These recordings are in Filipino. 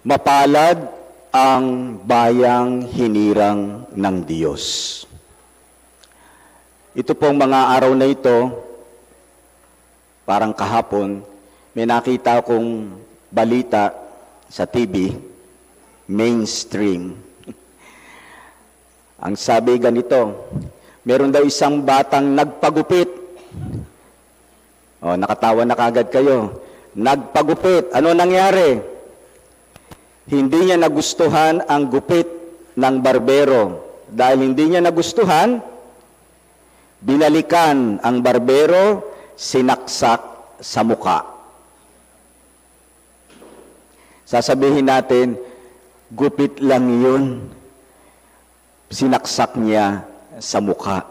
Mapalad ang bayang hinirang ng Diyos. Ito pong mga araw na ito, parang kahapon, may nakita kong balita sa TV, mainstream. Ang sabi ganito, meron daw isang batang nagpagupit. Nakatawa na kagad kayo. Nagpagupit. Ano nangyari? Hindi niya nagustuhan ang gupit ng barbero. Dahil hindi niya nagustuhan, binalikan ang barbero, sinaksak sa muka. Sasabihin natin, gupit lang yun. Sinaksak niya sa muka.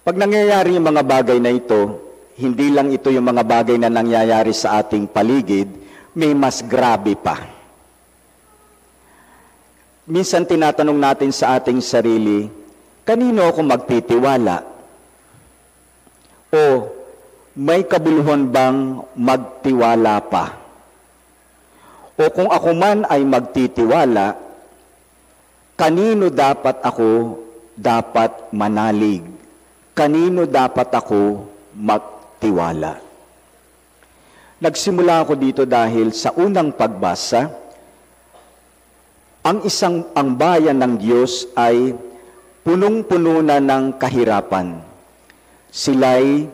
Pag nangyayari yung mga bagay na ito, hindi lang ito yung mga bagay na nangyayari sa ating paligid, may mas grabe pa. Minsan tinatanong natin sa ating sarili, kanino ako magtitiwala? O may kabuluhan bang magtiwala pa? O kung ako man ay magtitiwala, kanino dapat ako manalig? Kanino dapat ako magtiwala? Nagsimula ako dito dahil sa unang pagbasa, ang bayan ng Diyos ay punong-puno na ng kahirapan. Sila'y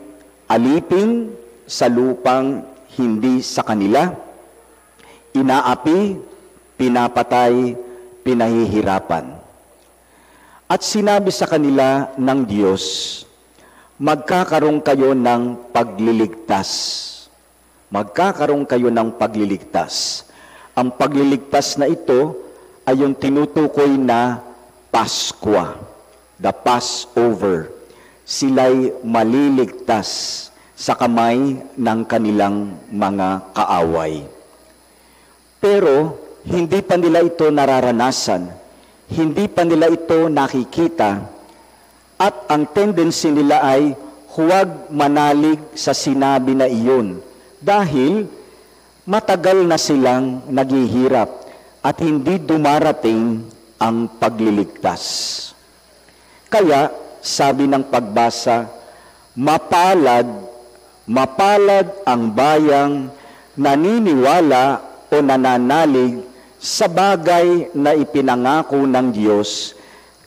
alipin sa lupang hindi sa kanila, inaapi, pinapatay, pinahihirapan. At sinabi sa kanila ng Diyos, magkakaroon kayo ng pagliligtas. Magkakaroon kayo ng pagliligtas. Ang pagliligtas na ito ay yung tinutukoy na Pasko, the Passover. Sila'y maliligtas sa kamay ng kanilang mga kaaway. Pero hindi pa nila ito nararanasan, hindi pa nila ito nakikita, at ang tendency nila ay huwag manalig sa sinabi na iyon dahil matagal na silang naghihirap at hindi dumarating ang pagliligtas. Kaya, sabi ng pagbasa, mapalad ang bayang naniniwala o nananalig sa bagay na ipinangako ng Diyos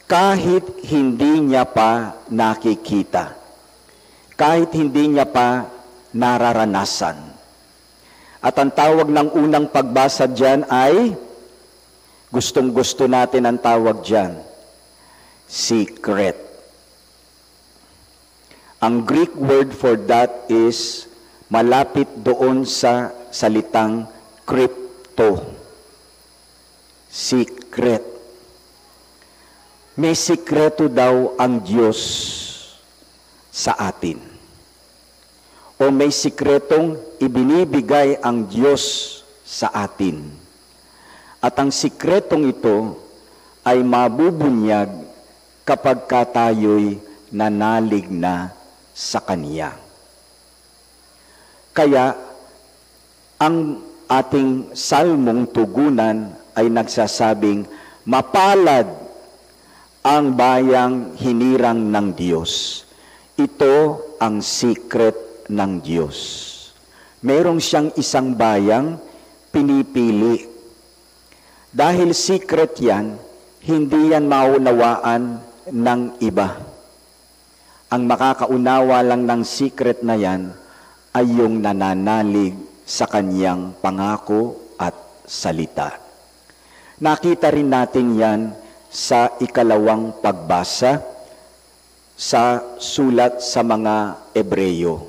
kahit hindi niya pa nakikita, kahit hindi niya pa nararanasan. At ang tawag ng unang pagbasa diyan ay, gustong-gusto natin ang tawag diyan, secret. Ang Greek word for that is malapit doon sa salitang crypto. Secret. May sikreto daw ang Diyos sa atin. O may sikretong ibinibigay ang Diyos sa atin. At ang sikretong ito ay mabubunyag kapag tayo'y nanalig na sa Kanya. Kaya, ang ating salmong tugunan ay nagsasabing, mapalad ang bayang hinirang ng Diyos. Ito ang secret ng Diyos. Merong siyang isang bayang pinipili. Dahil secret yan, hindi yan maunawaan ng iba. Ang makakaunawa lang ng secret na yan ay yung nananalig sa kanyang pangako at salita. Nakita rin natin yan sa ikalawang pagbasa sa sulat sa mga Ebreyo.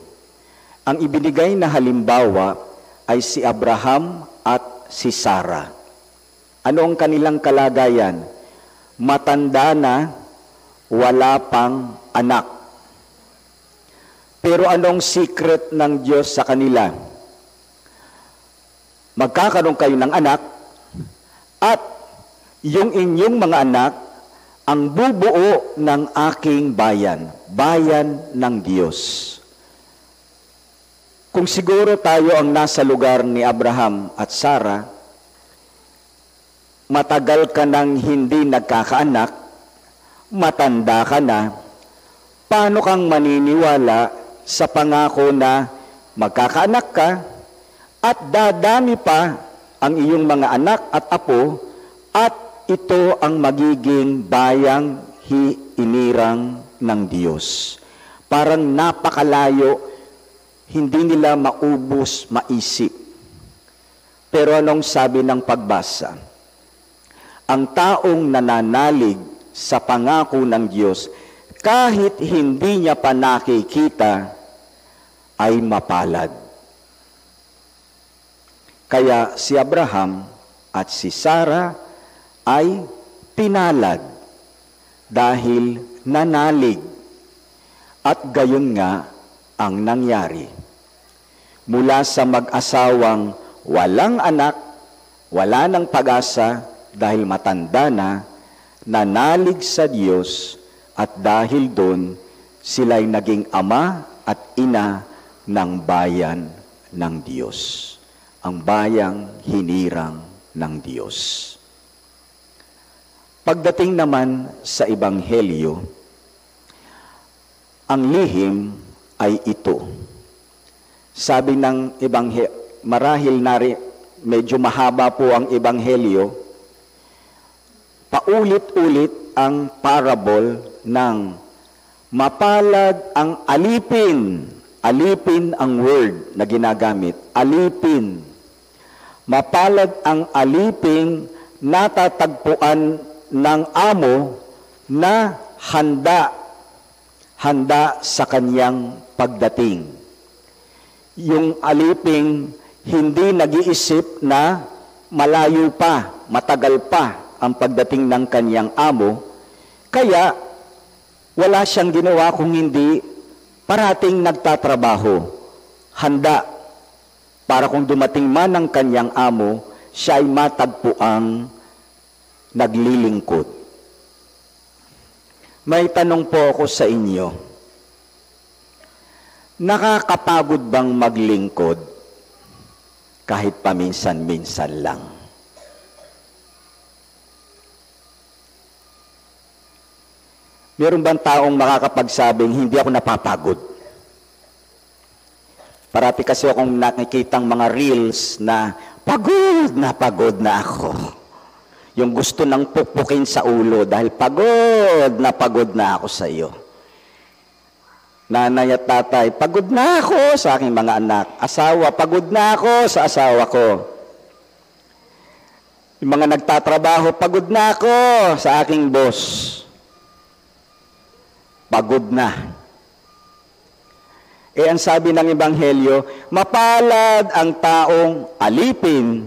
Ang ibinigay na halimbawa ay si Abraham at si Sarah. Ano ang kanilang kalagayan? Matanda na, wala pang anak. Pero anong secret ng Diyos sa kanila? Magkakaroon kayo ng anak, at yung inyong mga anak ang bubuo ng aking bayan, bayan ng Diyos. Kung siguro tayo ang nasa lugar ni Abraham at Sarah, matagal ka nang hindi nagkakaanak, matanda ka na, paano kang maniniwala sa pangako na magkakaanak ka at dadami pa ang iyong mga anak at apo at ito ang magiging bayang hiinirang ng Diyos. Parang napakalayo, hindi nila maubos, maisip. Pero anong sabi ng pagbasa? Ang taong nananalig sa pangako ng Diyos, kahit hindi niya pa nakikita, ay mapalad. Kaya si Abraham at si Sarah ay pinalad dahil nanalig. At gayon nga ang nangyari. Mula sa mag-asawang walang anak, wala ng pag-asa dahil matanda na, nanalig sa Diyos at dahil doon sila'y naging ama at ina ng bayan ng Diyos. Ang bayang hinirang ng Diyos. Pagdating naman sa Ebanghelyo, ang lihim ay ito. Sabi ng marahil medyo mahaba po ang Ebanghelyo, paulit-ulit ang parable ng mapalad ang alipin. Alipin ang word na ginagamit. Alipin. Mapalad ang aliping natatagpuan ng amo na handa sa kanyang pagdating. Yung aliping hindi nag-iisip na malayo pa, matagal pa ang pagdating ng kanyang amo, kaya wala siyang ginawa kung hindi parating nagtatrabaho, handa para kung dumating man ang kanyang amo, siya ay matagpuang naglilingkod. May tanong po ako sa inyo. Nakakapagod bang maglingkod kahit paminsan-minsan lang? Meron bang taong makakapagsabing hindi ako napapagod? Parati kasi akong nakikitang mga reels na pagod na ako. Yung gusto nang pukpukin sa ulo dahil pagod na ako sa iyo. Nanay at tatay, pagod na ako sa aking mga anak. Asawa, pagod na ako sa asawa ko. Yung mga nagtatrabaho, pagod na ako sa aking boss. Pagod na. Ang sabi ng Ebanghelyo, mapalad ang taong alipin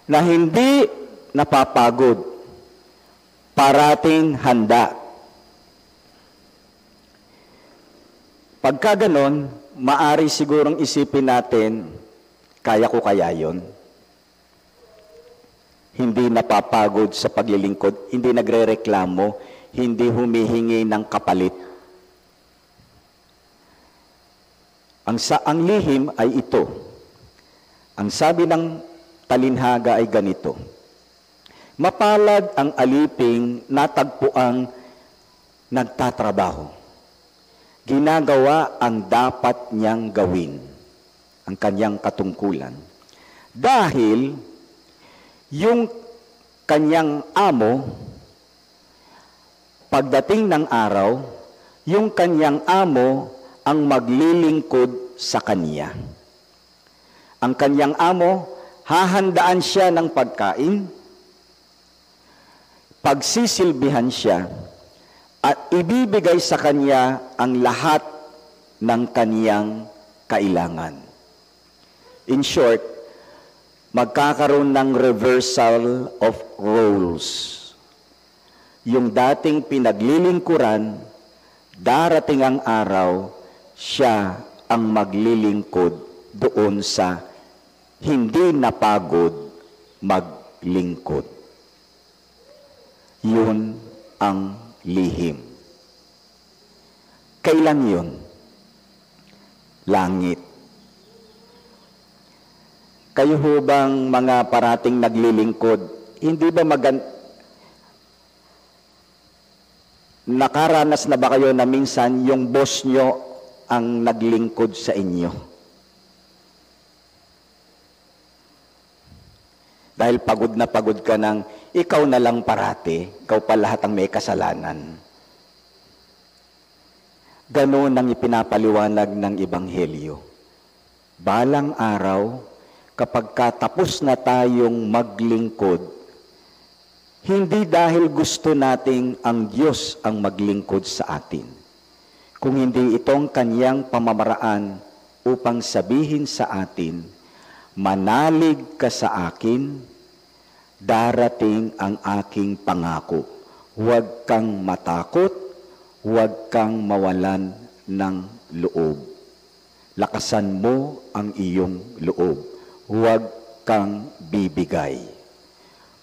na hindi napapagod, parating handa. Pagka ganon, maari sigurong isipin natin, kaya ko kaya yon? Hindi napapagod sa paglilingkod, hindi nagrereklamo, hindi humihingi ng kapalit. Ang lihim ay ito. Ang sabi ng talinhaga ay ganito. Mapalad ang aliping natagpuang nagtatrabaho. Ginagawa ang dapat niyang gawin, ang kanyang katungkulan. Dahil yung kanyang amo, pagdating ng araw, yung kanyang amo ang maglilingkod sa kanya. Ang kanyang amo, hahandaan siya ng pagkain, pagsisilbihan siya, at ibibigay sa kanya ang lahat ng kaniyang kailangan. In short, magkakaroon ng reversal of roles. Yung dating pinaglilingkuran, darating ang araw, siya ang maglilingkod doon sa hindi napagod maglingkod. Yun ang lihim. Kailan yun? Langit. Kayo ho bang mga parating naglilingkod, hindi ba nakaranas na ba kayo na minsan yung boss nyo ang naglingkod sa inyo? Dahil pagod na pagod ka ng ikaw na lang parati, ikaw pa lahat ang may kasalanan. Ganon ang ipinapaliwanag ng Ebanghelyo. Balang araw, kapag katapos na tayong maglingkod, hindi dahil gusto nating ang Diyos ang maglingkod sa atin, kung hindi itong kanyang pamamaraan upang sabihin sa atin, manalig ka sa akin, darating ang aking pangako. Huwag kang matakot, huwag kang mawalan ng loob. Lakasan mo ang iyong loob. Huwag kang bibigay.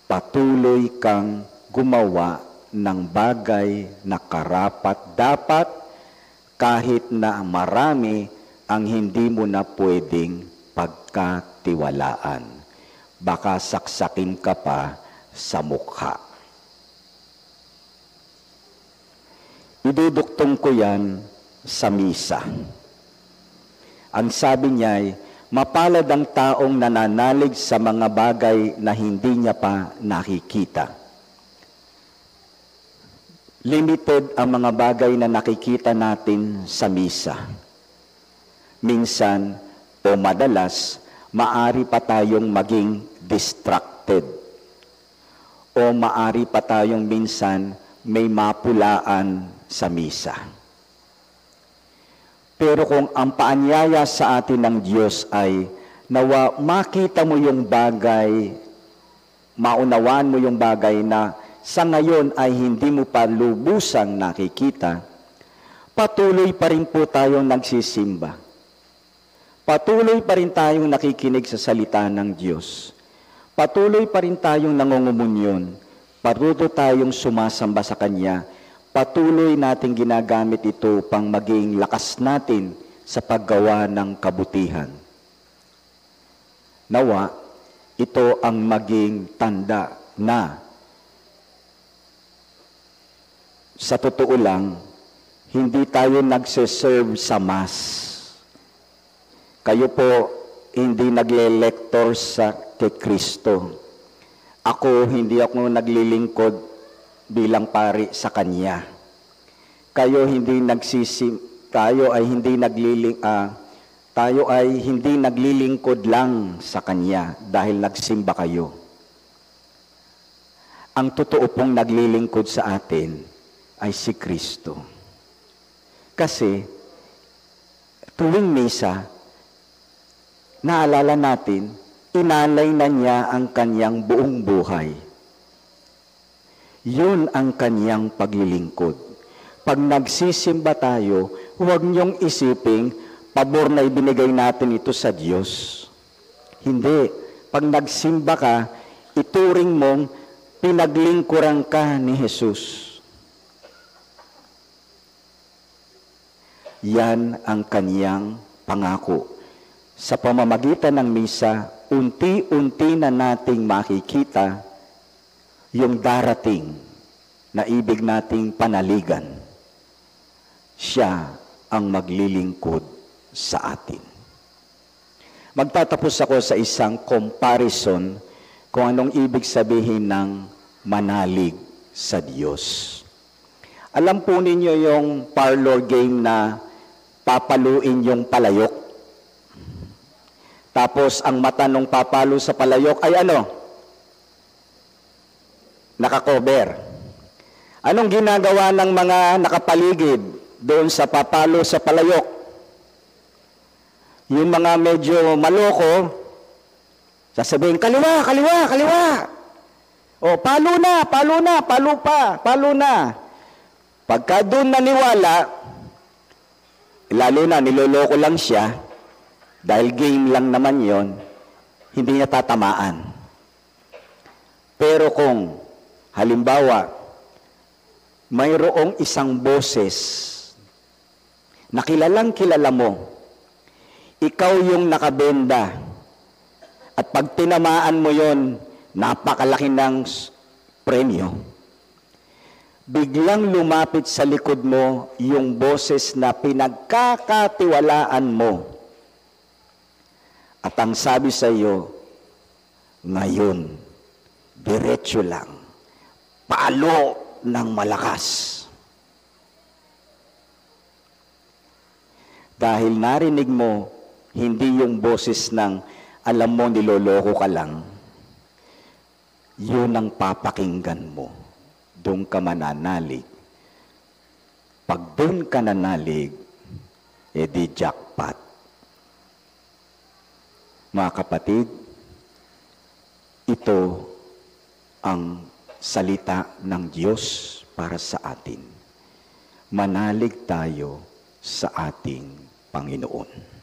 Patuloy kang gumawa ng bagay na karapat-dapat kahit na marami ang hindi mo na pwedeng pagkatiwalaan. Baka saksakin ka pa sa mukha. Iduduktong ko yan sa misa. Ang sabi niya ay, mapalad ang taong nananalig sa mga bagay na hindi niya pa nakikita. Limited ang mga bagay na nakikita natin sa misa. Minsan o madalas, maari pa tayong maging distracted. O maari pa tayong minsan may mapulaan sa misa. Pero kung ang paanyaya sa atin ng Diyos ay nawa makita mo yung bagay, maunawaan mo yung bagay na sa ngayon ay hindi mo pa lubusang nakikita, patuloy pa rin po tayong nagsisimba. Patuloy pa rin tayong nakikinig sa salita ng Diyos. Patuloy pa rin tayong nangungumunyon. Patuloy tayong sumasamba sa Kanya. Patuloy nating ginagamit ito pang maging lakas natin sa paggawa ng kabutihan. Nawa, ito ang maging tanda na sa totoo lang, hindi tayo nagsiserve sa mass. Kayo po hindi nagle-lector sa kay Kristo. Hindi ako naglilingkod bilang pari sa Kanya. Tayo ay hindi naglilingkod lang sa Kanya dahil nagsimba kayo. Ang totoo pong naglilingkod sa atin ay si Kristo. Kasi tuwing misa, naalala natin, inalay na niya ang kanyang buong buhay. Yun ang kanyang paglilingkod. Pag nagsisimba tayo, huwag niyong isiping, pabor na ibinigay natin ito sa Diyos. Hindi. Pag nagsimba ka, ituring mong pinaglingkuran ka ni Jesus. Yan ang kanyang pangako. Sa pamamagitan ng misa, unti-unti na nating makikita yung darating na ibig nating panaligan. Siya ang maglilingkod sa atin. Magtatapos ako sa isang comparison kung anong ibig sabihin ng manalig sa Diyos. Alam po ninyo yung parlor game na papaluin yung palayok. Tapos ang mata nung papalo sa palayok ay ano? Nakakover. Anong ginagawa ng mga nakapaligid doon sa papalo sa palayok? Yung mga medyo maloko, sasabihin, kaliwa, kaliwa, kaliwa. O, palo na, palo na. Pagka doon naniwala, lalo na niloloko lang siya, dahil game lang naman yon, hindi niya tatamaan. Pero kung, halimbawa, mayroong isang boses na kilalang kilala mo, ikaw yung nakabenda, at pag tinamaan mo yon, napakalaki ng premyo, biglang lumapit sa likod mo yung boses na pinagkakatiwalaan mo. At ang sabi sa iyo, ngayon, diretso lang, palo ng malakas. Dahil narinig mo, hindi yung boses ng alam mo niloloko ka lang, yun ang papakinggan mo. Doon ka mananalig. Pag doon ka nanalig, edi jackpot. Mga kapatid, ito ang salita ng Diyos para sa atin. Manalig tayo sa ating Panginoon.